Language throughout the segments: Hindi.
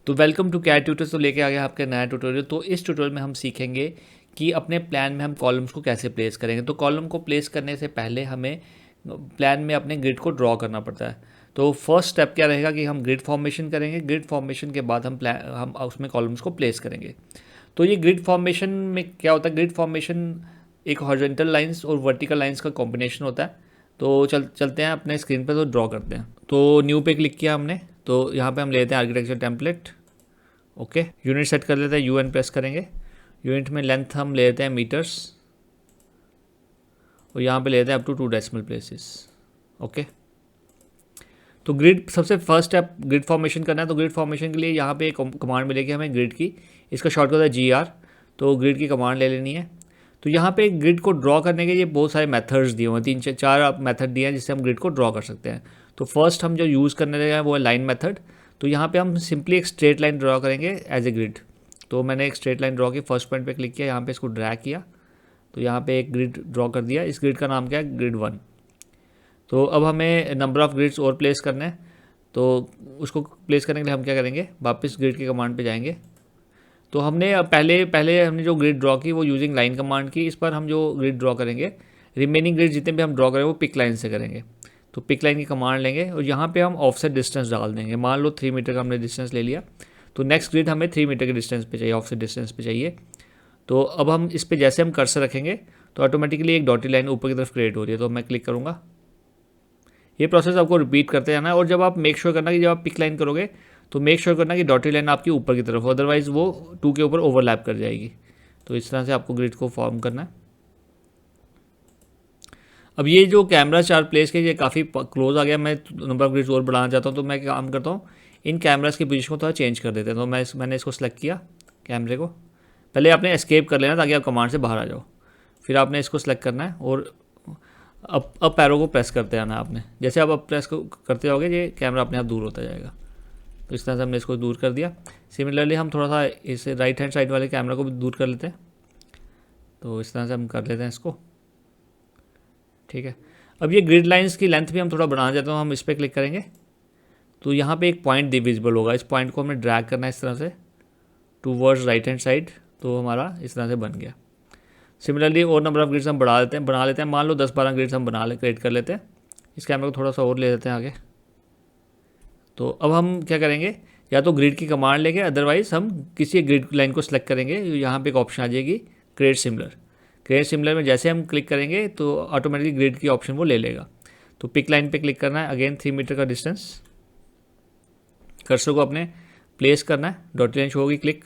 तो वेलकम टू कैड ट्यूटर्स। तो लेके आ गया आपका नया ट्यूटोरियल। तो इस ट्यूटोरियल में हम सीखेंगे कि अपने प्लान में हम कॉलम्स को कैसे प्लेस करेंगे। तो कॉलम को प्लेस करने से पहले हमें प्लान में अपने ग्रिड को ड्रॉ करना पड़ता है। तो फर्स्ट स्टेप क्या रहेगा कि हम ग्रिड फॉर्मेशन करेंगे। ग्रिड फॉर्मेशन के बाद हम उसमें कॉलम्स को प्लेस करेंगे। तो ये ग्रिड फॉर्मेशन में क्या होता है, ग्रिड फॉर्मेशन एक हॉरिजॉन्टल लाइंस और वर्टिकल लाइंस का कॉम्बिनेशन होता है। तो चलते हैं अपने स्क्रीन पर, तो ड्रॉ करते हैं। तो न्यू पे क्लिक किया हमने, तो यहाँ पे हम लेते हैं architecture template. Okay, unit set कर लेते हैं, यूएन प्रेस करेंगे। यूनिट में लेंथ हम ले लेते हैं मीटर्स, और यहाँ पे लेते हैं up to 2 decimal places. Okay, तो ग्रिड सबसे फर्स्ट स्टेप ग्रिड फॉर्मेशन करना है। तो ग्रिड फॉर्मेशन के लिए यहाँ पे एक कमांड मिलेगी हमें ग्रिड की, इसका शॉर्टकट है GR। तो ग्रिड की कमांड ले लेनी है। तो यहाँ पे ग्रिड को ड्रॉ करने के लिए बहुत सारे मेथड्स दिए हुए हैं, 3-4 मेथड दिए हैं जिससे हम ग्रिड को ड्रॉ कर सकते हैं। तो फर्स्ट हम जो यूज़ करने लगे हैं वो है लाइन मेथड। तो यहाँ पे हम सिंपली एक स्ट्रेट लाइन ड्रॉ करेंगे एज ए ग्रिड। तो मैंने एक स्ट्रेट लाइन ड्रॉ की, फर्स्ट पॉइंट पे क्लिक किया, यहाँ पे इसको ड्रैग किया, तो यहाँ पे एक ग्रिड ड्रॉ कर दिया। इस ग्रिड का नाम क्या है, ग्रिड 1। तो अब हमें नंबर ऑफ़ ग्रिड्स और प्लेस करने हैं। तो उसको प्लेस करने के लिए हम क्या करेंगे, वापस ग्रिड की कमांड पे जाएंगे। तो हमने पहले हमने जो ग्रिड ड्रॉ की वो यूजिंग लाइन कमांड की। इस पर हम जो ग्रिड ड्रॉ करेंगे, रिमेनिंग ग्रिड जितने भी हम ड्रॉ करेंगे वो पिक लाइन से करेंगे। तो पिक लाइन की कमांड लेंगे और यहाँ पे हम ऑफसेट डिस्टेंस डाल देंगे। मान लो 3 मीटर का हमने डिस्टेंस ले लिया, तो नेक्स्ट ग्रिड हमें 3 मीटर के डिस्टेंस पे चाहिए, ऑफसेट डिस्टेंस पे चाहिए। तो अब हम इस पर जैसे हम कर्सर रखेंगे तो ऑटोमेटिकली एक डॉटेड लाइन ऊपर की तरफ क्रिएट हो रही है। तो मैं क्लिक करूँगा, ये प्रोसेस आपको रिपीट करते जाना है। और जब आप मेक श्योर करना कि जब आप पिक लाइन करोगे तो मेक श्योर करना कि डॉटेड लाइन आपकी ऊपर की तरफ हो, अदरवाइज़ वो 2 के ऊपर ओवरलैप कर जाएगी। तो इस तरह से आपको ग्रिड को फॉर्म करना है। अब ये जो कैमरा चार्ट प्लेस के ये काफ़ी क्लोज आ गया, मैं नंबर ऑफ ग्रिड्स और बढ़ाना चाहता हूँ। तो मैं काम करता हूँ, इन कैमरास की पोजीशन को थोड़ा चेंज कर देते हैं। तो मैंने इसको सेलेक्ट किया, कैमरे को। पहले आपने एस्केप कर लेना ताकि आप कमांड से बाहर आ जाओ। फिर आपने इसको सेलेक्ट करना है और अप एरो को प्रेस करते आना है आपने। जैसे आप अप प्रेस करते जाओगे ये कैमरा अपने आप दूर होता जाएगा। तो इस तरह से हमने इसको दूर कर दिया। सिमिलरली हम थोड़ा सा इस राइट हैंड साइड वाले कैमरा को भी दूर कर लेते हैं। तो इस तरह से हम कर लेते हैं इसको, ठीक है। अब ये ग्रिड लाइंस की लेंथ भी हम थोड़ा बढ़ाना चाहते हैं, हम इस पर क्लिक करेंगे। तो यहाँ पे एक पॉइंट विजिबल होगा, इस पॉइंट को हमें ड्रैग करना है इस तरह से टूवर्ड्स राइट हैंड साइड। तो हमारा इस तरह से बन गया। सिमिलरली और नंबर ऑफ ग्रिड्स हम बना लेते हैं। मान लो 10-12 ग्रिड्स हम क्रिएट कर लेते हैं। इस कैमरे को थोड़ा सा और ले लेते हैं आगे। तो अब हम क्या करेंगे, या तो ग्रिड की कमांड लेंगे, अदरवाइज हम किसी ग्रिड लाइन को सिलेक्ट करेंगे। यहाँ पे एक ऑप्शन आ जाएगी क्रिएट सिमिलर। क्रिएट सिमिलर में जैसे हम क्लिक करेंगे तो ऑटोमेटिकली ग्रिड की ऑप्शन वो ले लेगा। तो पिक लाइन पे क्लिक करना है, अगेन 3 मीटर का डिस्टेंस। कर्सर को अपने प्लेस करना है, डॉट लाइन शो होगी, क्लिक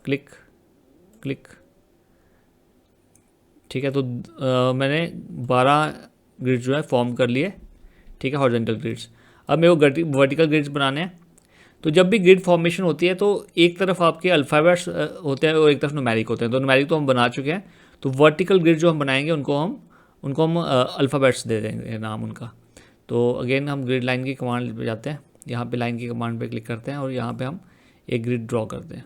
क्लिक क्लिक, ठीक है। तो मैंने 12 ग्रिड जो है फॉर्म कर लिए, ठीक है, हॉरिजॉन्टल ग्रिड्स। अब मेरे को वर्टिकल ग्रिड्स बनाने हैं। तो जब भी ग्रिड फॉर्मेशन होती है तो एक तरफ आपके अल्फ़ाबेट्स होते हैं और एक तरफ न्यूमेरिक होते हैं। तो न्यूमेरिक तो हम बना चुके हैं। तो वर्टिकल ग्रिड जो हम बनाएंगे उनको हम अल्फ़ाबेट्स दे देंगे नाम उनका। तो अगेन हम ग्रिड लाइन की कमांड पे जाते हैं, यहाँ पे लाइन की कमांड पे क्लिक करते हैं और यहाँ पे हम एक ग्रिड ड्रॉ करते हैं,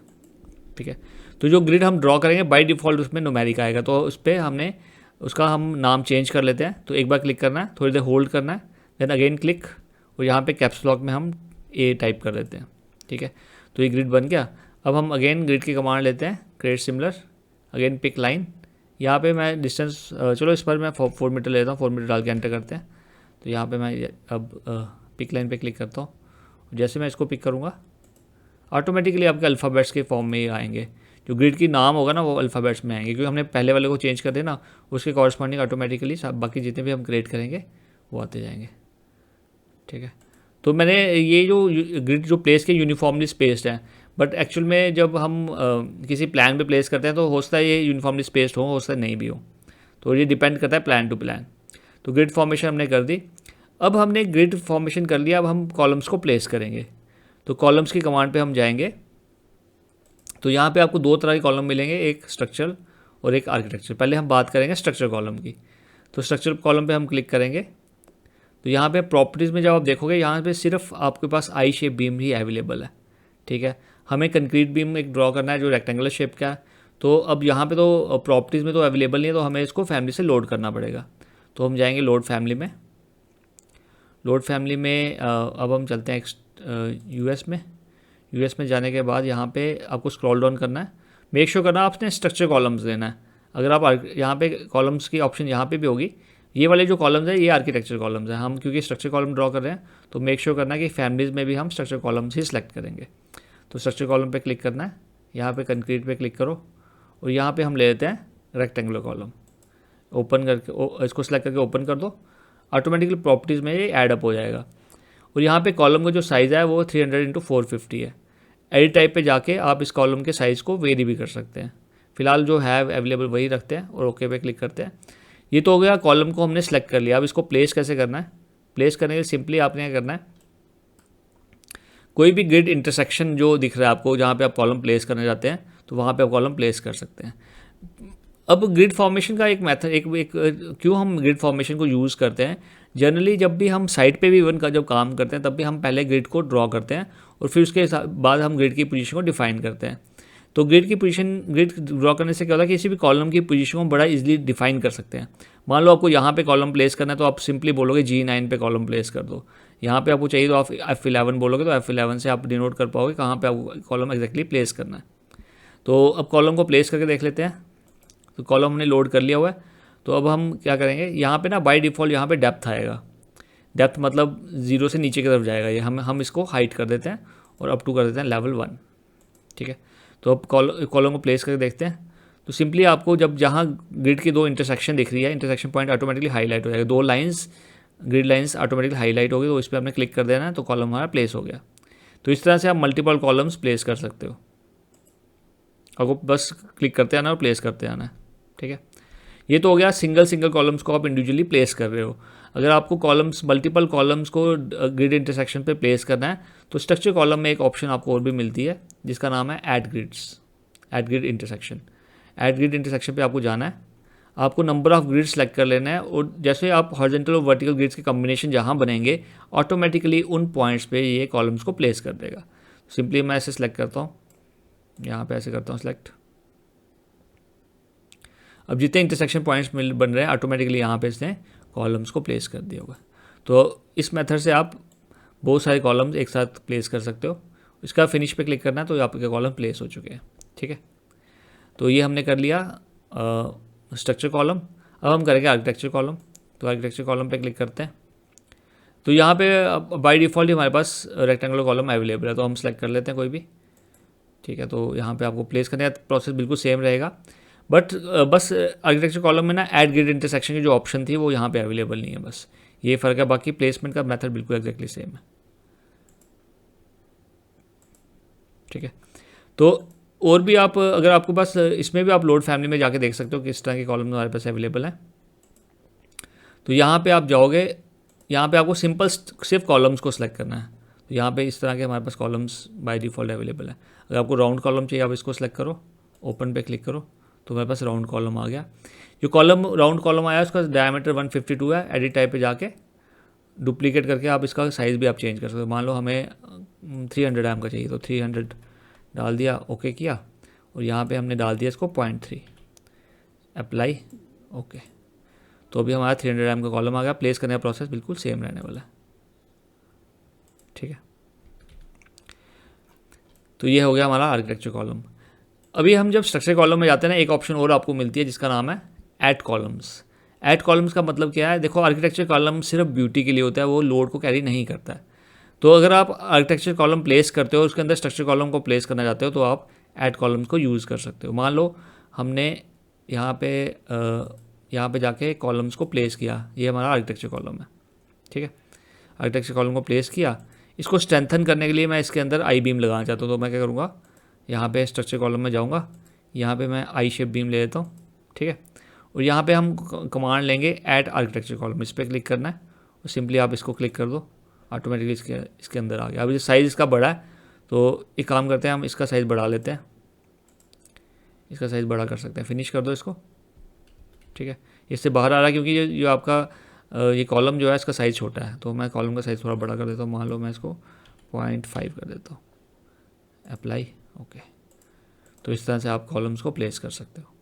ठीक है। तो जो ग्रिड हम ड्रॉ करेंगे बाय डिफ़ॉल्ट उसमें न्यूमेरिक आएगा। तो उस पर हमने उसका हम नाम चेंज कर लेते हैं। तो एक बार क्लिक करना है, थोड़ी देर होल्ड करना है, देन अगेन क्लिक, और यहाँ पे कैप्स लॉक में हम A टाइप कर देते हैं, ठीक है। तो ये ग्रिड बन गया। अब हम अगेन ग्रिड की कमांड लेते हैं, create similar, again pick line. यहाँ पे मैं डिस्टेंस चलो इस पर मैं 4 मीटर लेता हूँ, 4 मीटर डाल के एंटर करते हैं। तो यहाँ पे मैं अब पिक लाइन पे क्लिक करता हूँ। जैसे मैं इसको पिक करूँगा ऑटोमेटिकली आपके अल्फ़ाबेट्स के फॉर्म में ही आएंगे। जो ग्रिड की नाम होगा ना वो अल्फ़ाबेट्स में आएंगे, क्योंकि हमने पहले वाले को चेंज कर दिया ना, उसके कॉरस्पॉन्डिंग ऑटोमेटिकली बाकी जितने भी हम क्रिएट करेंगे वो आते जाएंगे, ठीक है। तो मैंने ये जो ग्रिड जो प्लेस के यूनिफॉर्मली स्पेस्ड है, बट एक्चुअल में जब हम किसी प्लान पे प्लेस करते हैं तो हो सकता है ये यूनिफॉर्मली स्पेस्ड हो सकता है नहीं भी हो। तो ये डिपेंड करता है प्लान टू प्लान। तो ग्रिड फॉर्मेशन हमने कर दी। अब हमने ग्रिड फॉर्मेशन कर लिया, अब हम कॉलम्स को प्लेस करेंगे। तो कॉलम्स की कमांड पे हम जाएंगे। तो यहाँ पे आपको 2 तरह के कॉलम मिलेंगे, एक स्ट्रक्चरल और एक आर्किटेक्चर। पहले हम बात करेंगे स्ट्रक्चर कॉलम की। तो स्ट्रक्चर कॉलम पे हम क्लिक करेंगे। तो यहाँ पे प्रॉपर्टीज़ में जब आप देखोगे यहाँ पे सिर्फ आपके पास आई शेप बीम ही अवेलेबल है, ठीक है। हमें कंक्रीट बीम एक ड्रॉ करना है जो रेक्टेंगुलर शेप का है। तो अब यहाँ पे तो प्रॉपर्टीज़ में तो अवेलेबल नहीं है, तो हमें इसको फैमिली से लोड करना पड़ेगा। तो हम जाएंगे लोड फैमिली में। लोड फैमिली में अब हम चलते हैं US में। यूएस में जाने के बाद यहाँ पे आपको स्क्रॉल डाउन करना है, मेक श्योर करना आपने स्ट्रक्चर कॉलम्स लेना है। अगर आप यहाँ पे कॉलम्स की ऑप्शन यहाँ पे भी होगी, ये वाले जो कॉलम्स है ये आर्किटेक्चर कॉलम्स हैं, हम क्योंकि स्ट्रक्चर कॉलम ड्रॉ कर रहे हैं तो मेक श्योर करना है कि फैमिलीज़ में भी हम स्ट्रक्चर कॉलम्स ही सिलेक्ट करेंगे। तो स्ट्रक्चर कॉलम पे क्लिक करना है, यहाँ पे कंक्रीट पे क्लिक करो और यहाँ पे हम ले लेते हैं रेक्टेंगुलर कॉलम, ओपन करके इसको सेलेक्ट करके ओपन कर दो, ऑटोमेटिकली प्रॉपर्टीज़ में ये ऐड अप हो जाएगा। और यहाँ पे कॉलम का जो साइज़ है वो 300x450 है। एडिट टाइप पे जाके आप इस कॉलम के साइज़ को वेरी भी कर सकते हैं, फिलहाल जो है अवेलेबल वही रखते हैं और ओके पे क्लिक करते हैं। ये तो हो गया, कॉलम को हमने सेलेक्ट कर लिया। अब इसको प्लेस कैसे करना है? प्लेस करने के लिए सिंपली आपने क्या करना है, कोई भी ग्रिड इंटरसेक्शन जो दिख रहा है आपको जहाँ पे आप कॉलम प्लेस करना चाहते हैं तो वहाँ पे आप कॉलम प्लेस कर सकते हैं। अब ग्रिड फॉर्मेशन का एक मेथड क्यों हम ग्रिड फॉर्मेशन को यूज़ करते हैं, जनरली जब भी हम साइट पे भी इवन का जब काम करते हैं तब भी हम पहले ग्रिड को ड्रॉ करते हैं और फिर उसके बाद हम ग्रिड की पोजीशन को डिफाइन करते हैं। तो ग्रिड ड्रॉ करने से क्या होता है कि किसी भी कॉलम की पोजीशन को बड़ा इजीली डिफाइन कर सकते हैं। मान लो आपको यहाँ पे कॉलम प्लेस करना है तो आप सिंपली बोलोगे G9 पे कॉलम प्लेस कर दो। यहाँ पे आपको चाहिए तो आप F11 बोलोगे तो F11 से आप डिनोट कर पाओगे कहाँ पे आपको कॉलम एग्जैक्टली प्लेस करना है। तो अब कॉलम को प्लेस करके देख लेते हैं। तो कॉलम हमने लोड कर लिया हुआ है। तो अब हम क्या करेंगे, यहाँ पे ना बाय डिफ़ॉल्ट यहाँ पे डेप्थ आएगा। डेप्थ मतलब 0 से नीचे की तरफ जाएगा ये, हम इसको हाइट कर देते हैं और अप टू कर देते हैं लेवल 1। ठीक है, तो अब कॉलम को प्लेस करके देखते हैं। तो सिंपली आपको जब जहाँ ग्रिड की दो इंटरसेक्शन दिख रही है, इंटरसेक्शन पॉइंट ऑटोमेटिकली हाईलाइट हो जाएगा, दो lines grid lines automatically highlight हो गई। तो इस पर आपने क्लिक कर देना है तो कॉलम हमारा प्लेस हो गया। तो इस तरह से आप मल्टीपल कॉलम्स प्लेस कर सकते हो। आपको बस क्लिक करते आना और प्लेस करते आना है। ठीक है, ये तो हो गया सिंगल कॉलम्स को आप इंडिविजुअली प्लेस कर रहे हो। अगर आपको मल्टीपल कॉलम्स को ग्रिड इंटरसेक्शन पे प्लेस करना है तो स्ट्रक्चर कॉलम में एक ऑप्शन आपको और भी मिलती है जिसका नाम है add grid intersection. Add grid intersection पे आपको जाना है, आपको नंबर ऑफ ग्रिड सेलेक्ट कर लेना है और जैसे आप हॉरिजॉन्टल और वर्टिकल ग्रिड्स के कॉम्बिनेशन जहाँ बनेंगे ऑटोमेटिकली उन पॉइंट्स पे ये कॉलम्स को प्लेस कर देगा। सिंपली मैं ऐसे सेलेक्ट करता हूँ, यहाँ पे ऐसे करता हूँ सेलेक्ट। अब जितने इंटरसेक्शन पॉइंट्स बन रहे हैं ऑटोमेटिकली यहाँ पे इसने कॉलम्स को प्लेस कर दिया होगा। तो इस मेथड से आप बहुत सारे कॉलम्स एक साथ प्लेस कर सकते हो। इसका फिनिश पे क्लिक करना है तो आपके कॉलम प्लेस हो चुके हैं। ठीक है, तो ये हमने कर लिया स्ट्रक्चर कॉलम। अब हम करेंगे आर्किटेक्चर कॉलम। तो आर्किटेक्चर कॉलम पे क्लिक करते हैं। तो यहाँ पे बाय डिफ़ॉल्ट हमारे पास रेक्टेंगुलर कॉलम अवेलेबल है, तो हम सेलेक्ट कर लेते हैं कोई भी। ठीक है, तो यहाँ पे आपको प्लेस करने का प्रोसेस बिल्कुल सेम रहेगा, बट बस आर्किटेक्चर कॉलम में ना ऐड ग्रिड इंटरसेक्शन की जो ऑप्शन थी वो यहाँ पे अवेलेबल नहीं है, बस ये फ़र्क है। बाकी प्लेसमेंट का मेथड बिल्कुल एग्जैक्टली सेम है। ठीक है, तो और भी आप अगर आपको पास इसमें भी आप लोड फैमिली में जाके देख सकते हो किस तरह के कॉलम हमारे पास अवेलेबल है। तो यहाँ पे आप जाओगे, यहाँ पे आपको सिंपल सिर्फ कॉलम्स को सिलेक्ट करना है। तो यहाँ पे इस तरह के हमारे पास कॉलम्स बाय डिफ़ॉल्ट अवेलेबल है। अगर आपको राउंड कॉलम चाहिए आप इसको सिलेक्ट करो, ओपन पे क्लिक करो तो हमारे पास राउंड कॉलम आ गया। जो राउंड कॉलम आया उसका डायमीटर 152 है। एडिट टाइप पे जाके डुप्लीकेट करके आप इसका साइज़ भी आप चेंज कर सकते हो। मान लो हमें 300 mm का चाहिए तो 300 डाल दिया, ओके किया और यहाँ पे हमने डाल दिया इसको 0.3, अप्लाई, ओके। तो अभी हमारा 300 mm का कॉलम आ गया। प्लेस करने का प्रोसेस बिल्कुल सेम रहने वाला है। ठीक है, तो ये हो गया हमारा आर्किटेक्चर कॉलम। अभी हम जब स्ट्रक्चर कॉलम में जाते हैं ना, एक ऑप्शन और आपको मिलती है जिसका नाम है ऐड कॉलम्स। ऐड कॉलम्स का मतलब क्या है, देखो आर्किटेक्चर कॉलम सिर्फ ब्यूटी के लिए होता है, वो लोड को कैरी नहीं करता है। तो अगर आप आर्किटेक्चर कॉलम प्लेस करते हो उसके अंदर स्ट्रक्चर कॉलम को प्लेस करना चाहते हो तो आप ऐड कॉलम्स को यूज़ कर सकते हो। मान लो हमने यहाँ पे जाके कॉलम्स को प्लेस किया, ये हमारा आर्किटेक्चर कॉलम है। ठीक है, आर्किटेक्चर कॉलम को प्लेस किया, इसको स्ट्रेंथन करने के लिए मैं इसके अंदर आई बीम लगाना चाहता हूँ। तो मैं क्या करूँगा, यहाँ पे स्ट्रक्चर कॉलम में जाऊँगा, यहाँ पे मैं आई शेप बीम ले लेता हूँ। ठीक है, और यहाँ पे हम कमांड लेंगे ऐड आर्किटेक्चर कॉलम, इस पर क्लिक करना है और सिंपली आप इसको क्लिक कर दो, ऑटोमेटिकली इसके अंदर आ गया। अब ये साइज़ इसका बड़ा है तो एक काम करते हैं, हम इसका साइज़ बढ़ा लेते हैं, इसका साइज़ बड़ा कर सकते हैं। फिनिश कर दो इसको। ठीक है, इससे बाहर आ रहा है क्योंकि ये आपका ये कॉलम जो है इसका साइज़ छोटा है। तो मैं कॉलम का साइज़ थोड़ा बड़ा कर देता हूँ। मान लो मैं इसको 0.5 कर देता हूँ, अप्लाई, ओके। तो इस तरह से आप कॉलम्स को प्लेस कर सकते हो।